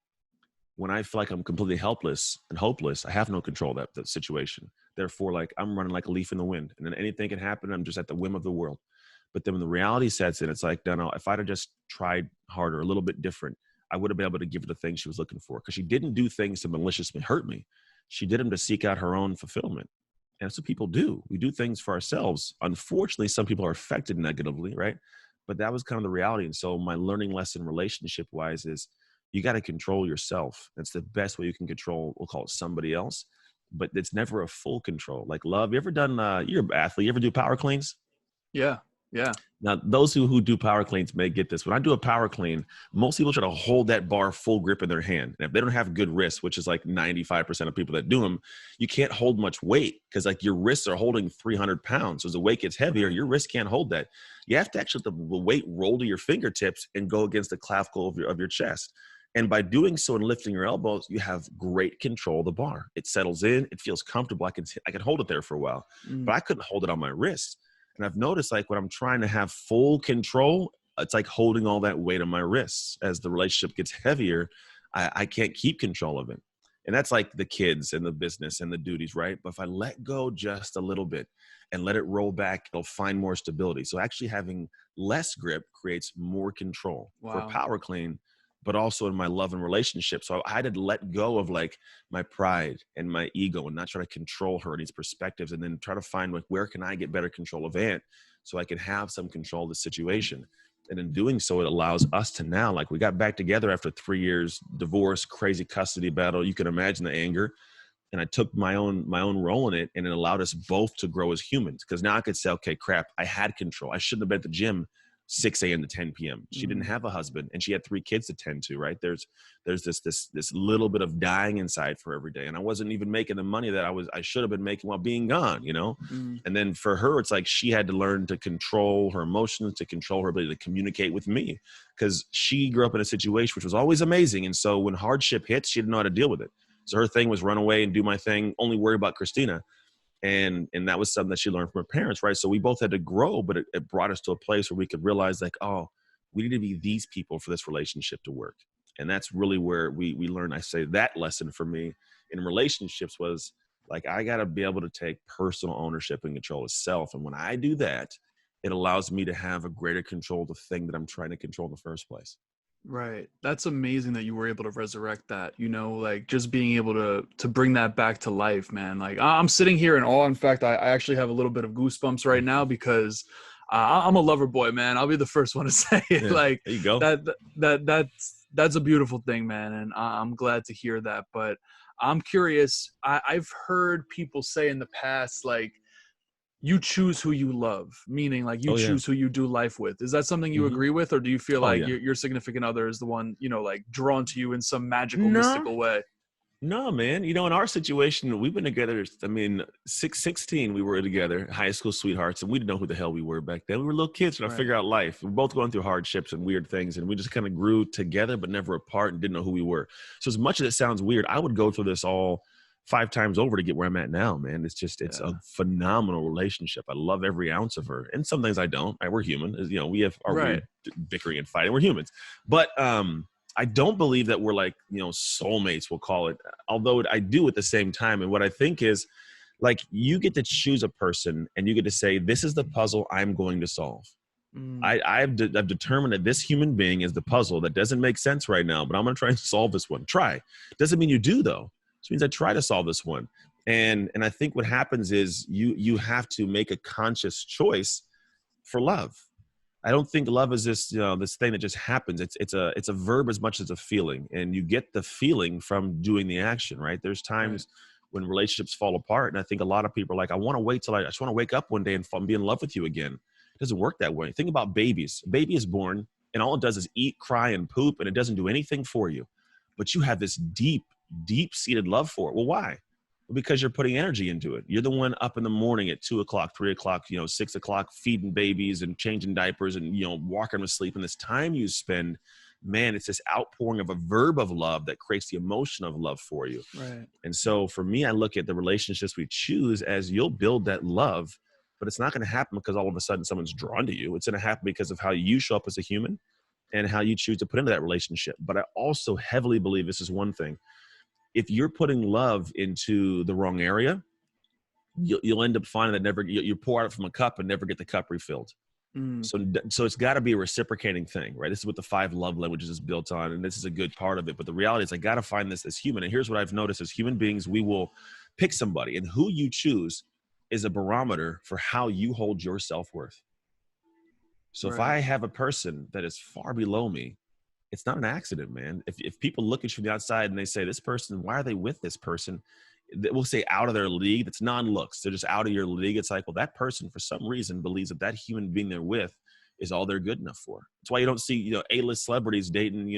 When I feel like I'm completely helpless and hopeless, I have no control of that situation. Therefore, like I'm running like a leaf in the wind, and then anything can happen. I'm just at the whim of the world. But then when the reality sets in, it's like, no, if I'd have just tried harder, a little bit different, I would have been able to give her the things she was looking for. Because she didn't do things to maliciously hurt me. She did them to seek out her own fulfillment. And that's what people do. We do things for ourselves. Unfortunately, some people are affected negatively, right? But that was kind of the reality. And so my learning lesson relationship-wise is you got to control yourself. That's the best way you can control, we'll call it somebody else. But it's never a full control. Like love, you ever done, you're an athlete, you ever do power cleans? Yeah. Yeah. Now, those who do power cleans may get this. When I do a power clean, most people try to hold that bar full grip in their hand. And if they don't have good wrists, which is like 95% of people that do them, you can't hold much weight because like your wrists are holding 300 pounds. So as the weight gets heavier, your wrist can't hold that. You have to actually let the weight roll to your fingertips and go against the clavicle of your chest. And by doing so and lifting your elbows, you have great control of the bar. It settles in. It feels comfortable. I can hold it there for a while, but I couldn't hold it on my wrist. And I've noticed like when I'm trying to have full control, it's like holding all that weight on my wrists. As the relationship gets heavier, I can't keep control of it. And that's like the kids and the business and the duties, right? But if I let go just a little bit and let it roll back, it'll find more stability. So actually having less grip creates more control. Wow. For power clean, but also in my love and relationship. So I had to let go of like my pride and my ego and not try to control her and these perspectives, and then try to find like, where can I get better control of Ant so I can have some control of the situation. And in doing so, it allows us to now, like we got back together after 3 years, divorce, crazy custody battle. You can imagine the anger. And I took my own role in it, and it allowed us both to grow as humans. Because now I could say, okay, crap, I had control. I shouldn't have been at the gym 6 a.m. to 10 p.m. She didn't have a husband, and she had 3 kids to tend to, right? There's this little bit of dying inside for every day. And I wasn't even making the money that I should have been making while being gone, you know? And then for her, it's like she had to learn to control her emotions, to control her ability to communicate with me, because she grew up in a situation which was always amazing. And so when hardship hits, she didn't know how to deal with it. So her thing was run away and do my thing, only worry about Christina. And that was something that she learned from her parents, right? So we both had to grow, but it brought us to a place where we could realize, like, oh, we need to be these people for this relationship to work. And that's really where we learned, I say, that lesson for me in relationships was, like, I got to be able to take personal ownership and control of self. And when I do that, it allows me to have a greater control of the thing that I'm trying to control in the first place. Right. That's amazing that you were able to resurrect that, you know, like just being able to bring that back to life, man. Like I'm sitting here in awe. In fact, I actually have a little bit of goosebumps right now because I'm a lover boy, man. I'll be the first one to say it. Yeah, like there you go. that's a beautiful thing, man. And I'm glad to hear that. But I'm curious. I've heard people say in the past, like, you choose who you love, meaning like you choose who you do life with. Is that something you agree with? Or do you feel like your significant other is the one, you know, like drawn to you in some magical, mystical way? No, man. You know, in our situation, we've been together. I mean, 16, we were together, high school sweethearts, and we didn't know who the hell we were back then. We were little kids trying to figure out life. We were both going through hardships and weird things, and we just kind of grew together, but never apart, and didn't know who we were. So as much as it sounds weird, I would go through this all 5 times over to get where I'm at now, man. It's just, it's a phenomenal relationship. I love every ounce of her. And some things I don't. We're human. You know, we have our weird bickering and fighting. We're humans. But I don't believe that we're like, you know, soulmates, we'll call it. Although I do at the same time. And what I think is, like, you get to choose a person and you get to say, this is the puzzle I'm going to solve. I've determined that this human being is the puzzle that doesn't make sense right now, but I'm going to try and solve this one. Try. Doesn't mean you do, though. Which means I try to solve this one. And I think what happens is you have to make a conscious choice for love. I don't think love is this, you know, this thing that just happens. It's a verb as much as a feeling. And you get the feeling from doing the action, right? There's times when relationships fall apart. And I think a lot of people are like, I want to wait till I just want to wake up one day and be in love with you again. It doesn't work that way. Think about babies. A baby is born and all it does is eat, cry, and poop, and it doesn't do anything for you. But you have this deep-seated love for it. Well, why? Well, because you're putting energy into it. You're the one up in the morning at 2 o'clock, 3 o'clock, 6 o'clock, feeding babies and changing diapers and, walking them to sleep. And this time you spend, man, it's this outpouring of a verb of love that creates the emotion of love for you. Right. And so for me, I look at the relationships we choose as you'll build that love, but it's not going to happen because all of a sudden someone's drawn to you. It's going to happen because of how you show up as a human and how you choose to put into that relationship. But I also heavily believe this is one thing. If you're putting love into the wrong area, you'll end up finding that you pour out from a cup and never get the cup refilled. So it's got to be a reciprocating thing, right? This is what the 5 love languages is built on, and this is a good part of it. But the reality is I got to find this as human. And here's what I've noticed: as human beings, we will pick somebody, and who you choose is a barometer for how you hold your self-worth. So if I have a person that is far below me, it's not an accident, man. If people look at you from the outside and they say, this person, why are they with this person? We'll say out of their league. That's non-looks. They're just out of your league. It's like, well, that person for some reason believes that human being they're with is all they're good enough for. That's why you don't see, A-list celebrities dating,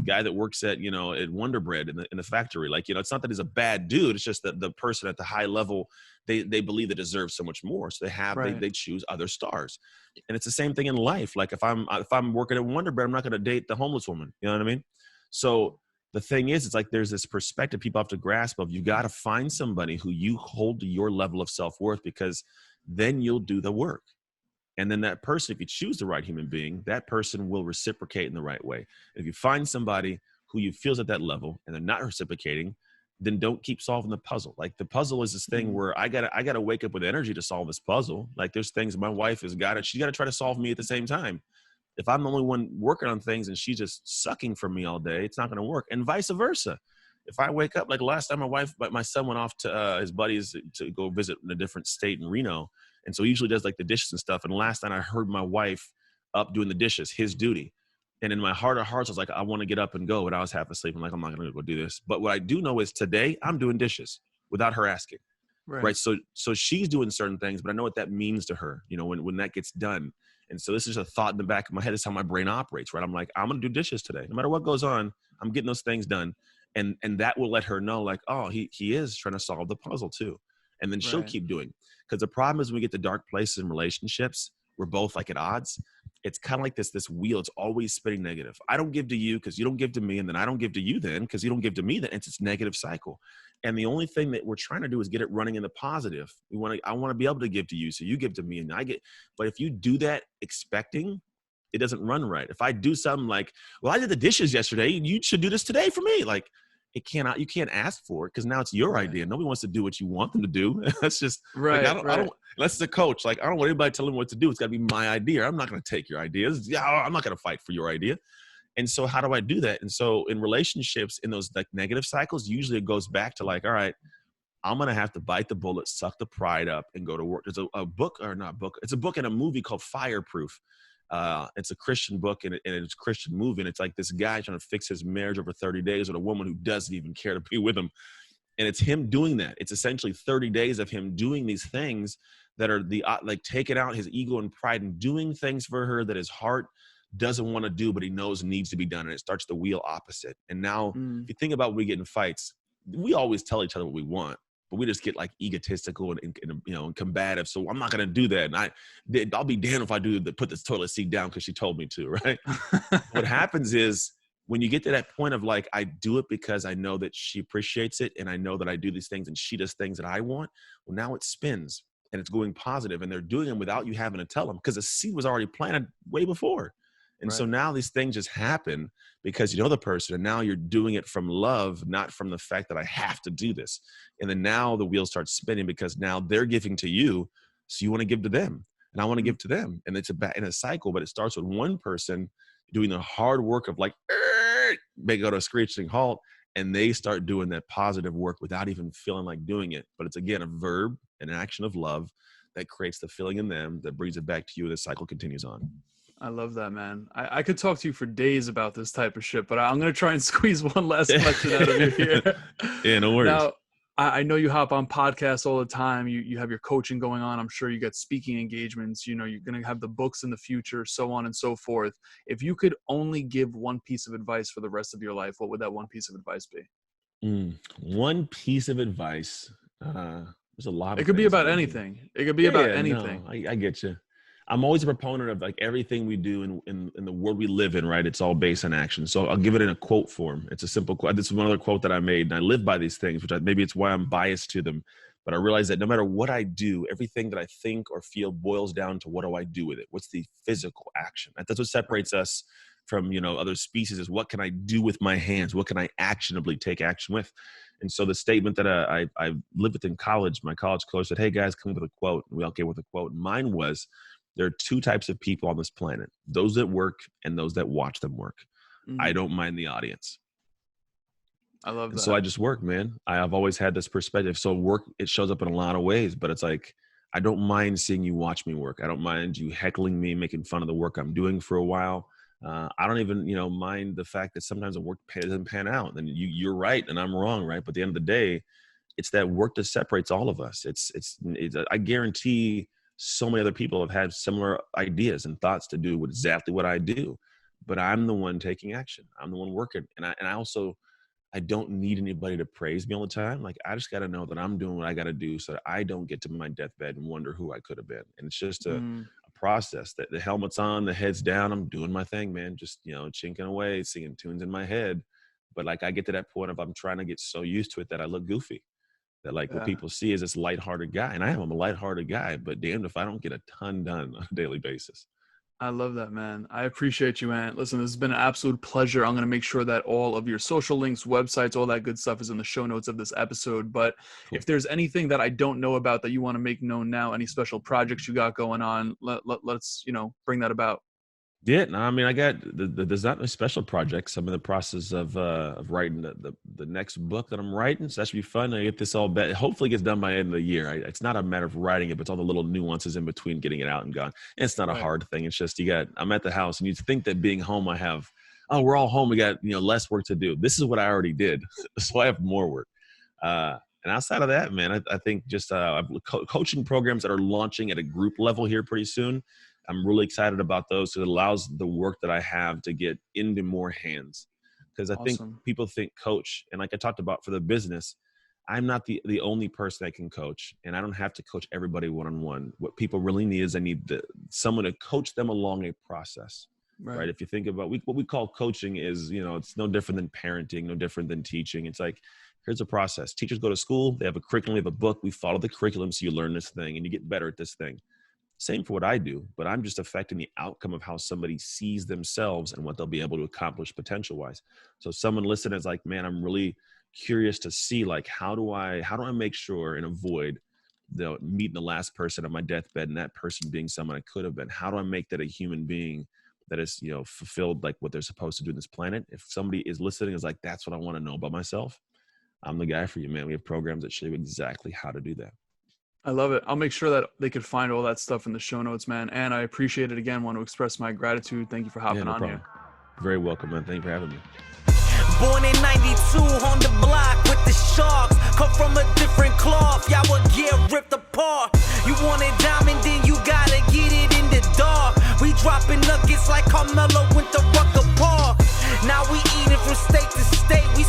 guy that works at, at Wonder Bread in the factory. Like, it's not that he's a bad dude. It's just that the person at the high level, they believe they deserve so much more. So they choose other stars. And it's the same thing in life. Like if I'm working at Wonder Bread, I'm not going to date the homeless woman. You know what I mean? So the thing is, it's like, there's this perspective people have to grasp of, you got to find somebody who you hold to your level of self-worth, because then you'll do the work. And then that person, if you choose the right human being, that person will reciprocate in the right way. If you find somebody who you feels at that level and they're not reciprocating, then don't keep solving the puzzle. Like the puzzle is this thing where I gotta wake up with energy to solve this puzzle. Like there's things my wife she's got to try to solve me at the same time. If I'm the only one working on things and she's just sucking from me all day, it's not going to work. And vice versa. If I wake up, like last time my son went off to his buddies to go visit in a different state in Reno. And so he usually does like the dishes and stuff. And last night I heard my wife up doing the dishes, his duty. And in my heart of hearts, I was like, I want to get up and go. But I was half asleep. I'm like, I'm not going to go do this. But what I do know is today I'm doing dishes without her asking. Right. So she's doing certain things, but I know what that means to her, when that gets done. And so this is a thought in the back of my head. This is how my brain operates, right? I'm like, I'm going to do dishes today. No matter what goes on, I'm getting those things done. And that will let her know, like, oh, he is trying to solve the puzzle too. And then she'll Right. keep doing. Because the problem is when we get to dark places in relationships, we're both like at odds. It's kind of like this wheel. It's always spinning negative. I don't give to you because you don't give to me. And then I don't give to you then because you don't give to me. Then it's this negative cycle. And the only thing that we're trying to do is get it running in the positive. I want to be able to give to you. So you give to me and I get, but if you do that expecting, it doesn't run right. If I do something like, well, I did the dishes yesterday, you should do this today for me. Like, you can't ask for it because now it's your idea. Nobody wants to do what you want them to do. That's just right. Like, I don't, unless it's a coach. Like, I don't want anybody telling me what to do. It's got to be my idea. I'm not going to take your ideas. Yeah, I'm not going to fight for your idea. And so how do I do that? And so in relationships, in those like negative cycles, usually it goes back to like, all right, I'm going to have to bite the bullet, suck the pride up and go to work. There's a book or not book. It's a book and a movie called Fireproof. It's a Christian book and it's a Christian movie. And it's like this guy trying to fix his marriage over 30 days with a woman who doesn't even care to be with him. And it's him doing that. It's essentially 30 days of him doing these things that are like taking out his ego and pride and doing things for her that his heart doesn't want to do, but he knows needs to be done. And it starts the wheel opposite. And now if you think about when we get in fights, we always tell each other what we want, but we just get like egotistical and combative. So I'm not going to do that. And I'll be damned if I put this toilet seat down because she told me to, right? What happens is when you get to that point of like, I do it because I know that she appreciates it. And I know that I do these things and she does things that I want. Well, now it spins and it's going positive and they're doing them without you having to tell them because the seed was already planted way before. And so now these things just happen because you know the person and now you're doing it from love, not from the fact that I have to do this. And then now the wheel starts spinning because now they're giving to you. So you want to give to them and I want to give to them. And it's in a cycle, but it starts with one person doing the hard work of like, they go to a screeching halt and they start doing that positive work without even feeling like doing it. But it's again, a verb, an action of love that creates the feeling in them that brings it back to you. And the cycle continues on. I love that, man. I could talk to you for days about this type of shit, but I'm going to try and squeeze one last question out of you here. Yeah, no worries. Now, I know you hop on podcasts all the time. You have your coaching going on. I'm sure you get speaking engagements. You know, you're going to have the books in the future, so on and so forth. If you could only give one piece of advice for the rest of your life, what would that one piece of advice be? One piece of advice. There's a lot of it could be about anything. It could be about anything. No, I get you. I'm always a proponent of like everything we do in the world we live in, right? It's all based on action. So I'll give it in a quote form. It's a simple quote. This is one other quote that I made and I live by these things, maybe it's why I'm biased to them, but I realize that no matter what I do, everything that I think or feel boils down to what do I do with it? What's the physical action? That's what separates us from, other species is what can I do with my hands? What can I actionably take action with? And so the statement that I lived with in college, my college coach said, hey guys, come up with a quote. And we all came with a quote. And mine was, there are two types of people on this planet, those that work and those that watch them work. I don't mind the audience. I love that. So I just work, man. I've always had this perspective. So work, it shows up in a lot of ways, but it's like, I don't mind seeing you watch me work. I don't mind you heckling me, making fun of the work I'm doing for a while. I don't even, mind the fact that sometimes the work doesn't pan out. And you're right and I'm wrong, right? But at the end of the day, it's that work that separates all of us. It's I guarantee so many other people have had similar ideas and thoughts to do with exactly what I do, but I'm the one taking action. I'm the one working. And I don't need anybody to praise me all the time. Like I just got to know that I'm doing what I got to do so that I don't get to my deathbed and wonder who I could have been. And it's just a process that the helmet's on, the head's down. I'm doing my thing, man. Just, chinking away, singing tunes in my head. But like I get to that point of I'm trying to get so used to it that I look goofy. That what people see is this lighthearted guy. And I'm a lighthearted guy, but damned if I don't get a ton done on a daily basis. I love that, man. I appreciate you, man. Listen, this has been an absolute pleasure. I'm going to make sure that all of your social links, websites, all that good stuff is in the show notes of this episode. But cool. If there's anything that I don't know about that you want to make known now, any special projects you got going on, let's, bring that about. Yeah, no, I mean, there's not any special projects. I'm in the process of writing the next book that I'm writing. So that should be fun. I get this all hopefully gets done by the end of the year. It's not a matter of writing it, but it's all the little nuances in between getting it out and gone. And it's not a hard thing. It's just, I'm at the house and you think that being home, we're all home. We got, less work to do. This is what I already did. So I have more work. And outside of that, man, I think just I have coaching programs that are launching at a group level here pretty soon. I'm really excited about those because it allows the work that I have to get into more hands. Because I think people think coach, and like I talked about for the business, I'm not the only person that can coach, and I don't have to coach everybody one-on-one. What people really need is they need someone to coach them along a process, right? If you think about what we call coaching is, it's no different than parenting, no different than teaching. It's like, here's a process. Teachers go to school, they have a curriculum, they have a book. We follow the curriculum so you learn this thing and you get better at this thing. Same for what I do, but I'm just affecting the outcome of how somebody sees themselves and what they'll be able to accomplish potential-wise. So someone listening is like, man, I'm really curious to see, like, how do I make sure and avoid meeting the last person on my deathbed and that person being someone I could have been? How do I make that a human being that is, fulfilled like what they're supposed to do on this planet? If somebody is listening is like, that's what I want to know about myself, I'm the guy for you, man. We have programs that show you exactly how to do that. I love it. I'll make sure that they could find all that stuff in the show notes, man. And I appreciate it again. Want to express my gratitude. Thank you for hopping on here. Very welcome, man. Thank you for having me. Born in 92 on the block with the Sharks. Come from a different cloth, y'all would get ripped apart. You want it diamond, then you gotta get it in the dark. We dropping nuggets like Carmelo went to Rucker Park. Now we eating from state to state. We